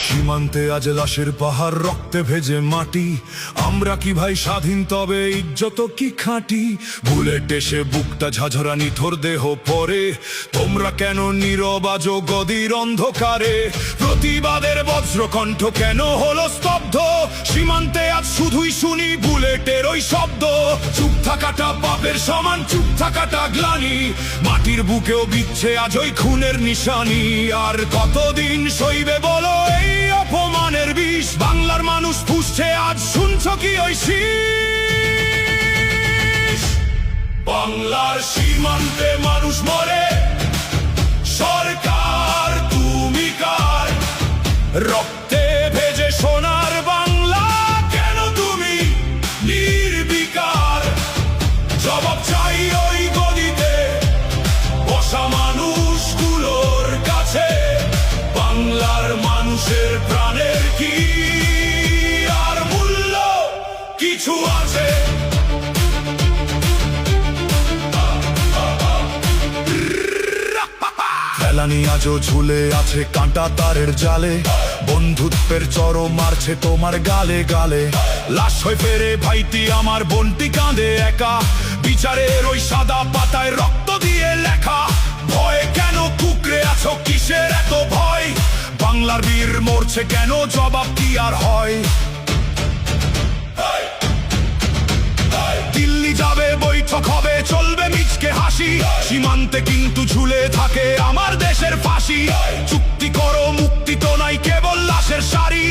সীমান্তে আজ লাশের পাহাড়, রক্তে ভেজে মাটি। আমরা কি ভাই স্বাধীন, তবে ইজ্জত কি খাঁটি? বুলেট এসে বুকটা ঝাঝরা নিথর দেহ পরে, তোমরা কেন নীরব আজ গদির অন্ধকারে? প্রতিবাদের বজ্রকণ্ঠ কেন হলো স্তব্ধ? সীমান্তে আজ শুধুই শুনি বুলেটের ওই শব্দ। চুপ থাকাটা পাপের সমান, চুপ থাকাটা গ্লানি। মাটির বুকেও বিচ্ছে আজ ওই খুনের নিশানি। আর কতদিন সইবে বলো এই অপমানের বিষ? বাংলার মানুষ পুষছে আজ, শুনছো কি ওই শীষ? বাংলার সীমান্তে মানুষ মরে, সরকার তুমি কার? রক্তে ভেজে সোনার বাংলা, কেন তুমি নির্বিকার? জবাব চাই ওই গদিতে বসা মানুষগুলোর কাছে। বাংলার মানুষের প্রাণের কি আর মূল্য কিছু আছে? ফেলানি আজও ঝুলে আছে কাঁটা তারের জালে। বন্ধুত্বের চরম মারছে তোমার গালে গালে। লাশ হয়ে ফেরে ভাইটি আমার, বোনটি কাঁদে একা। বিচারের ওই সাদা পাতায় রক্ত দিয়ে লেখা। ভয় কেন কুকড়ে আছো, কিসের এত ভয়? বাংলার বীর মরছে কেন, জবাব কি আর হয়? দিল্লি যাবে, বৈঠক হবে, চলবে মিচকে হাসি। সীমান্তে কিন্তু ঝুলে থাকে আমার দেশের ফাঁসি। চুক্তি করো, মুক্তি তো নাই, কেবল লাশের সারি।